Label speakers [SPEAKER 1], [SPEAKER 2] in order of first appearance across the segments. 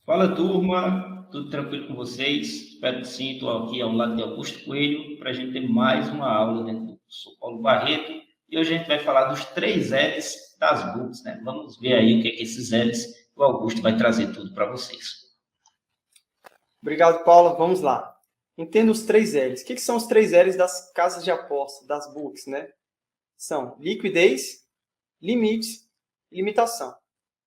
[SPEAKER 1] Fala, turma, tudo tranquilo com vocês? Espero que sim. Estou aqui ao lado de Augusto Coelho para a gente ter mais uma aula dentro do curso Paulo Barreto. E hoje a gente vai falar dos 3 L's das books, né? Vamos ver aí o que é que esses L's o Augusto vai trazer tudo para vocês.
[SPEAKER 2] Obrigado, Paula. Vamos lá. Entenda os 3 L's. O que são os 3 L's das casas de aposta, das books, né? São liquidez, limites e limitação.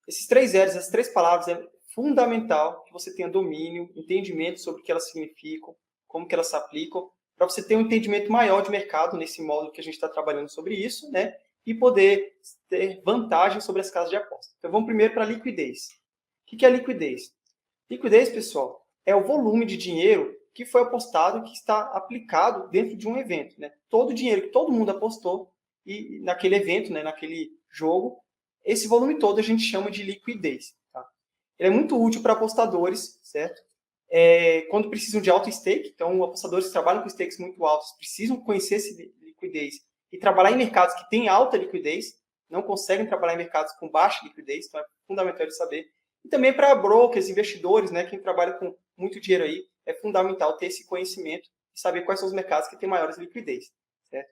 [SPEAKER 2] Esses 3 L's, essas 3 palavras, é fundamental que você tenha domínio, entendimento sobre o que elas significam, como que elas se aplicam, para você ter um entendimento maior de mercado nesse módulo que a gente está trabalhando sobre isso, né? E poder ter vantagem sobre as casas de aposta. Então, vamos primeiro para a liquidez. O que é liquidez? Liquidez, pessoal, é o volume de dinheiro que foi apostado, que está aplicado dentro de um evento, né? Todo o dinheiro que todo mundo apostou e naquele evento, né, naquele jogo, esse volume todo a gente chama de liquidez. Tá? Ele é muito útil para apostadores, certo? Quando precisam de alto stake, então apostadores que trabalham com stakes muito altos precisam conhecer essa liquidez e trabalhar em mercados que têm alta liquidez, não conseguem trabalhar em mercados com baixa liquidez, então é fundamental de saber. E também para brokers, investidores, né, quem trabalha com muito dinheiro aí, é fundamental ter esse conhecimento e saber quais são os mercados que têm maiores liquidez. Certo?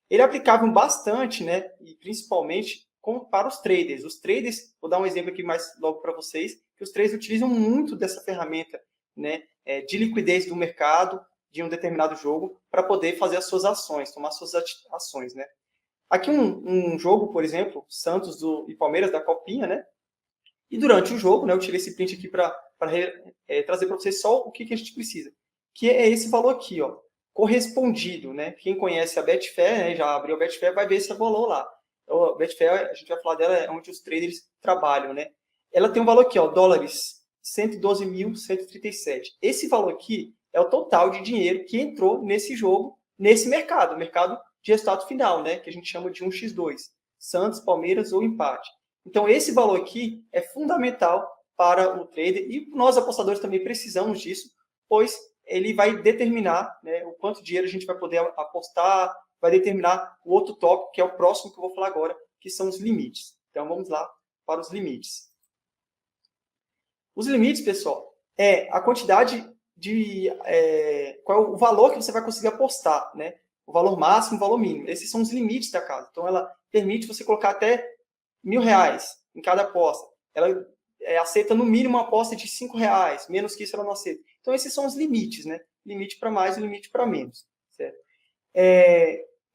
[SPEAKER 2] Ele é aplicável bastante, né, e principalmente para os traders. Os traders, vou dar um exemplo aqui mais logo para vocês, que os traders utilizam muito dessa ferramenta, né, de liquidez do mercado de um determinado jogo para poder fazer as suas ações, tomar suas ações, né. Aqui um jogo, por exemplo, Santos e Palmeiras da Copinha, né, e durante o jogo, né, eu tirei esse print aqui para trazer para vocês só o que a gente precisa, que é esse valor aqui, ó, correspondido, né? Quem conhece a Betfair, né, já abriu a Betfair, vai ver esse valor lá. Então, a Betfair, a gente vai falar dela, é onde os traders trabalham, né? Ela tem um valor aqui, ó, dólares 112.137. Esse valor aqui é o total de dinheiro que entrou nesse jogo, nesse mercado, mercado de resultado final, né? Que a gente chama de 1x2. Santos, Palmeiras ou empate. Então, esse valor aqui é fundamental para o trader e nós, apostadores, também precisamos disso, pois ele vai determinar, né, o quanto dinheiro a gente vai poder apostar, vai determinar o outro tópico, que é o próximo que eu vou falar agora, que são os limites. Então, vamos lá para os limites. Os limites, pessoal, é a quantidade de... qual é o valor que você vai conseguir apostar, né? O valor máximo, o valor mínimo. Esses são os limites da casa. Então, ela permite você colocar até R$1.000 em cada aposta. Ela aceita no mínimo uma aposta de R$5, menos que isso ela não aceita. Então, esses são os limites, né? Limite para mais e limite para menos. Certo?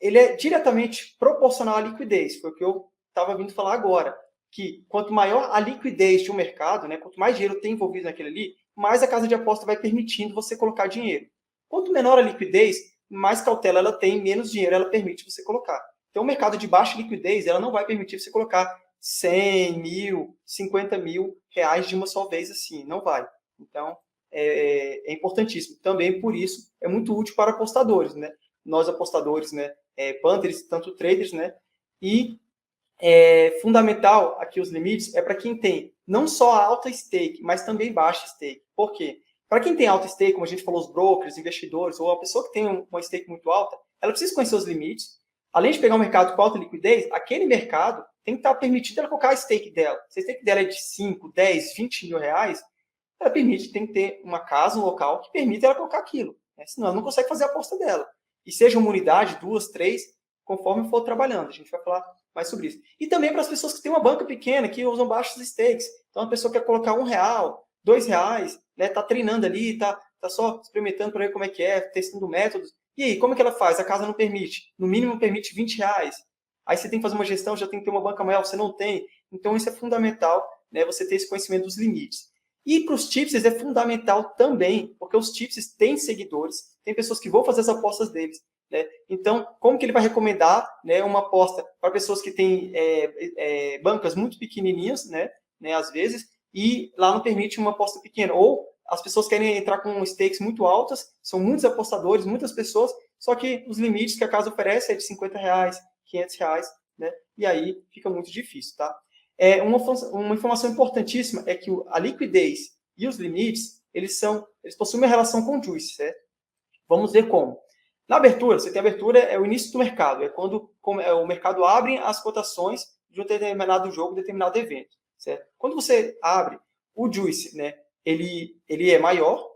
[SPEAKER 2] Ele é diretamente proporcional à liquidez, foi o que eu estava vindo falar agora. Que quanto maior a liquidez de um mercado, né, quanto mais dinheiro tem envolvido naquele ali, mais a casa de aposta vai permitindo você colocar dinheiro. Quanto menor a liquidez, mais cautela ela tem, menos dinheiro ela permite você colocar. Então, o mercado de baixa liquidez, ela não vai permitir você colocar 100 mil, 50 mil reais de uma só vez assim, não vai. Então, é importantíssimo. Também, por isso, é muito útil para apostadores, né? Nós apostadores, né? Punters, tanto traders, né? E fundamental aqui os limites é para quem tem não só alta stake, mas também baixa stake. Por quê? Para quem tem alta stake, como a gente falou, os brokers, investidores, ou a pessoa que tem uma stake muito alta, ela precisa conhecer os limites. Além de pegar um mercado com alta liquidez, aquele mercado tem que estar permitido ela colocar a stake dela. Se a stake dela é de 5, 10, 20 mil reais, ela tem que ter uma casa, um local que permita ela colocar aquilo. Né? Senão ela não consegue fazer a aposta dela. E seja uma unidade, 2, 3, conforme for trabalhando. A gente vai falar mais sobre isso. E também para as pessoas que têm uma banca pequena, que usam baixos stakes. Então, a pessoa quer colocar R$1, R$2, né, tá treinando ali, tá só experimentando para ver como é que é, testando métodos. E aí, como é que ela faz? A casa não permite. No mínimo, permite R$20. Aí você tem que fazer uma gestão, já tem que ter uma banca maior, você não tem. Então, isso é fundamental, né, você ter esse conhecimento dos limites. E para os tipsters é fundamental também, porque os tipsters têm seguidores, tem pessoas que vão fazer as apostas deles. Né? Então, como que ele vai recomendar, né, uma aposta para pessoas que têm bancas muito pequenininhas, né, às vezes, e lá não permite uma aposta pequena. Ou as pessoas querem entrar com stakes muito altas, são muitos apostadores, muitas pessoas, só que os limites que a casa oferece é de R$50, R$500, né? E aí fica muito difícil. Tá? Uma informação importantíssima é que a liquidez e os limites, eles possuem uma relação com o juice, certo? Vamos ver como. Na abertura, você tem a abertura, é o início do mercado, é quando o mercado abre as cotações de um determinado jogo, determinado evento. Certo? Quando você abre o juice, né, ele é maior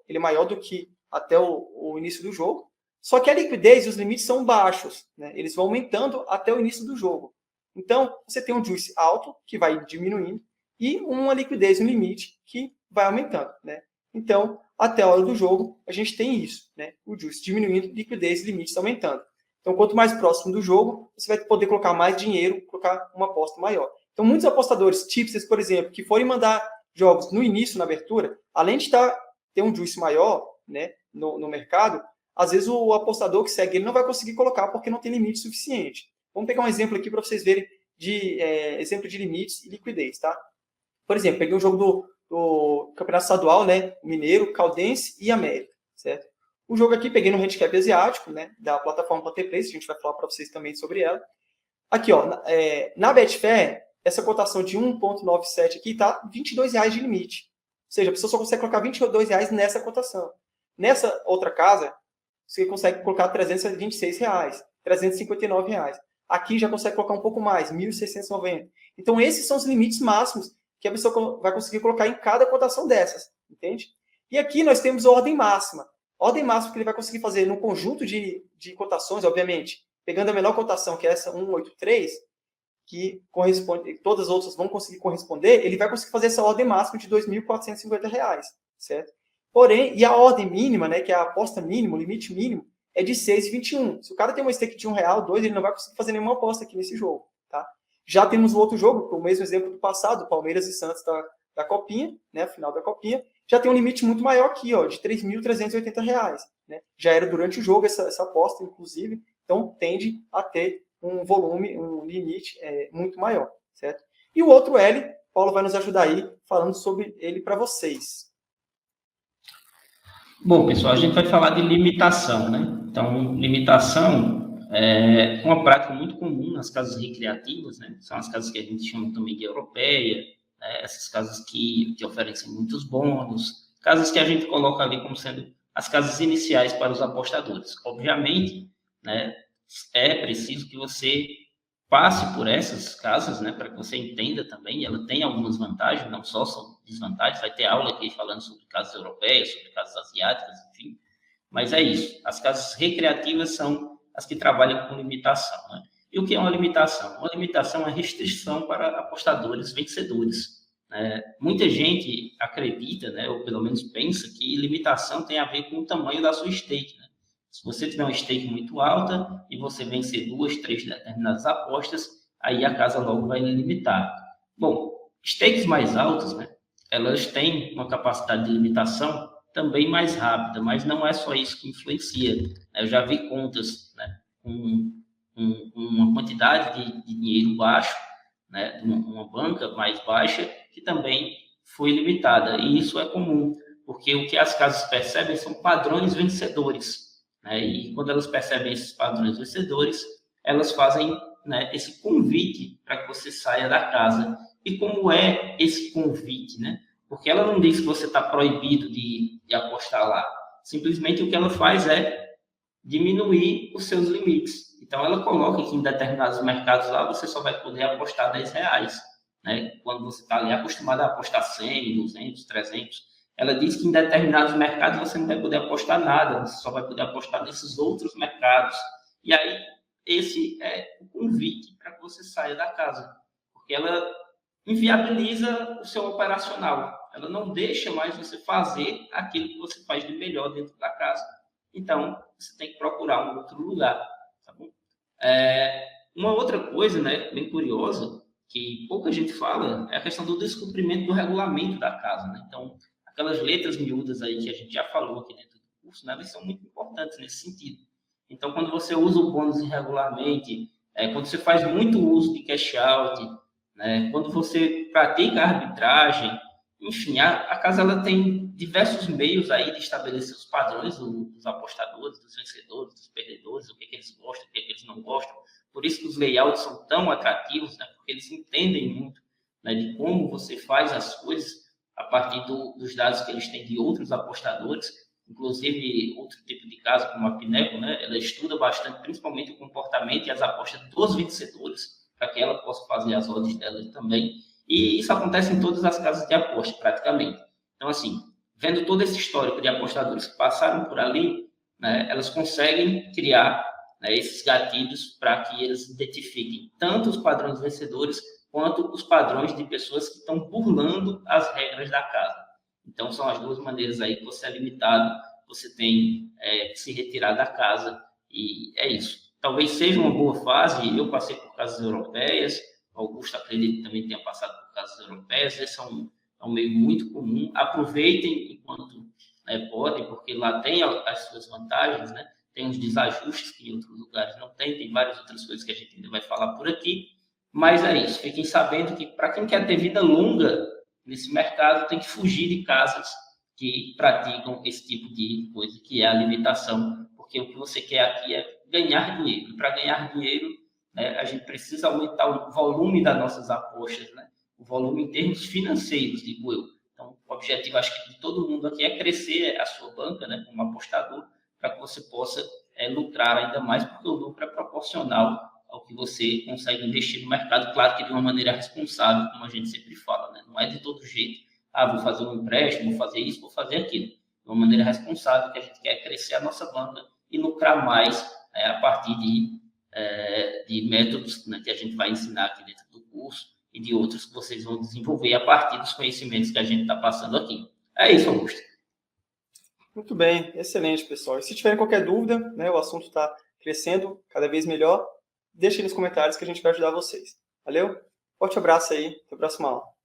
[SPEAKER 2] do que até o início do jogo, só que a liquidez e os limites são baixos, né? Eles vão aumentando até o início do jogo. Então, você tem um juice alto, que vai diminuindo, e uma liquidez, um limite, que vai aumentando, né? Então, até a hora do jogo, a gente tem isso, né? O juice diminuindo, liquidez e limites aumentando. Então, quanto mais próximo do jogo, você vai poder colocar mais dinheiro, colocar uma aposta maior. Então, muitos apostadores, tipsters, por exemplo, que forem mandar jogos no início, na abertura, além de ter um juice maior, né, no mercado, às vezes o apostador que segue ele não vai conseguir colocar porque não tem limite suficiente. Vamos pegar um exemplo aqui para vocês verem exemplo de limites e liquidez, tá? Por exemplo, peguei um jogo do Campeonato Estadual, né, Mineiro, Caldense e América, certo? O jogo aqui peguei no handicap asiático, né, da plataforma Panterplace, a gente vai falar para vocês também sobre ela. Aqui, ó, na Betfair, essa cotação de 1,97 aqui tá R$22 de limite. Ou seja, a pessoa só consegue colocar R$22 nessa cotação. Nessa outra casa, você consegue colocar R$326, R$359. Aqui já consegue colocar um pouco mais, R$1.690. Então, esses são os limites máximos que a pessoa vai conseguir colocar em cada cotação dessas, entende? E aqui nós temos a ordem máxima. A ordem máxima que ele vai conseguir fazer num conjunto de cotações, obviamente, pegando a menor cotação, que é essa 183, que corresponde, todas as outras vão conseguir corresponder, ele vai conseguir fazer essa ordem máxima de R$2.450, certo? Porém, e a ordem mínima, né, que é a aposta mínima, o limite mínimo, é de 6,21. Se o cara tem uma stake de R$1, R$2, ele não vai conseguir fazer nenhuma aposta aqui nesse jogo, tá? Já temos o outro jogo, o mesmo exemplo do passado, Palmeiras e Santos da Copinha, né, final da Copinha, já tem um limite muito maior aqui, ó, de R$3.380, né? Já era durante o jogo essa aposta, inclusive, então tende a ter um volume, um limite muito maior, certo? E o outro L, Paulo vai nos ajudar aí, falando sobre ele para vocês.
[SPEAKER 1] Bom, pessoal, a gente vai falar de limitação, né? Então, limitação é uma prática muito comum nas casas recreativas, né? São as casas que a gente chama também de europeia, né? Essas casas que oferecem muitos bônus, casas que a gente coloca ali como sendo as casas iniciais para os apostadores. Obviamente, né, é preciso que você passe por essas casas, né, para que você entenda também, ela tem algumas vantagens, não só são desvantagens, vai ter aula aqui falando sobre casas europeias, sobre casas asiáticas, enfim, mas é isso, as casas recreativas são as que trabalham com limitação, né? E o que é uma limitação? Uma limitação é restrição para apostadores vencedores, né? Muita gente acredita, né, ou pelo menos pensa que limitação tem a ver com o tamanho da sua stake, né? Se você tiver uma stake muito alta e você vencer 2, 3 determinadas apostas, aí a casa logo vai limitar. Bom, stakes mais altas, né, elas têm uma capacidade de limitação também mais rápida, mas não é só isso que influencia. Eu já vi contas, né, com uma quantidade de dinheiro baixo, né, uma banca mais baixa, que também foi limitada. E isso é comum, porque o que as casas percebem são padrões vencedores. E quando elas percebem esses padrões vencedores, elas fazem, né, esse convite para que você saia da casa. E como é esse convite, né? Porque ela não diz que você está proibido de apostar lá. Simplesmente o que ela faz é diminuir os seus limites. Então, ela coloca que em determinados mercados lá você só vai poder apostar R$10, né? Quando você está ali acostumado a apostar 100, 200, 300. Ela diz que em determinados mercados você não vai poder apostar nada, você só vai poder apostar nesses outros mercados. E aí, esse é o convite para que você saia da casa, porque ela inviabiliza o seu operacional. Ela não deixa mais você fazer aquilo que você faz de melhor dentro da casa. Então, você tem que procurar um outro lugar. Tá bom? Uma outra coisa, né, bem curiosa, que pouca gente fala, é a questão do descumprimento do regulamento da casa, né? Então, aquelas letras miúdas aí que a gente já falou aqui dentro do curso, né, elas são muito importantes nesse sentido. Então, quando você usa o bônus irregularmente, quando você faz muito uso de cash out, né, quando você pratica a arbitragem, enfim, a casa ela tem diversos meios aí de estabelecer os padrões dos apostadores, dos vencedores, dos perdedores, o que eles gostam, o que eles não gostam. Por isso que os layouts são tão atrativos, né, porque eles entendem muito, né, de como você faz as coisas a partir dos dados que eles têm de outros apostadores, inclusive outro tipo de casa, como a Pineco, né, ela estuda bastante, principalmente o comportamento e as apostas dos vencedores, para que ela possa fazer as odds dela também. E isso acontece em todas as casas de aposta, praticamente. Então, assim, vendo todo esse histórico de apostadores que passaram por ali, né, elas conseguem criar, né, esses gatilhos para que eles identifiquem tanto os padrões vencedores quanto os padrões de pessoas que estão burlando as regras da casa. Então, são as duas maneiras aí que você é limitado, você tem que se retirar da casa, e é isso. Talvez seja uma boa fase, eu passei por casas europeias, Augusto acredito que também tenha passado por casas europeias, esse é um meio muito comum. Aproveitem enquanto podem, porque lá tem as suas vantagens, né? Tem uns desajustes que em outros lugares não tem várias outras coisas que a gente ainda vai falar por aqui, mas é isso. Fiquem sabendo que para quem quer ter vida longa nesse mercado, tem que fugir de casas que praticam esse tipo de coisa, que é a limitação, porque o que você quer aqui é ganhar dinheiro. E para ganhar dinheiro, né, a gente precisa aumentar o volume das nossas apostas, né? O volume em termos financeiros, digo eu. Então, o objetivo, acho que de todo mundo aqui é crescer a sua banca, né, como apostador, para que você possa lucrar ainda mais, porque o lucro é proporcional ao que você consegue investir no mercado, claro que de uma maneira responsável, como a gente sempre fala, né? Não é de todo jeito, vou fazer um empréstimo, vou fazer isso, vou fazer aquilo. De uma maneira responsável, que a gente quer crescer a nossa banca e lucrar mais a partir de métodos, né, que a gente vai ensinar aqui dentro do curso e de outros que vocês vão desenvolver a partir dos conhecimentos que a gente está passando aqui. É isso, Augusto.
[SPEAKER 2] Muito bem, excelente, pessoal. E se tiverem qualquer dúvida, né, o assunto está crescendo cada vez melhor, deixem nos comentários que a gente vai ajudar vocês. Valeu? Forte abraço aí, até a próxima aula.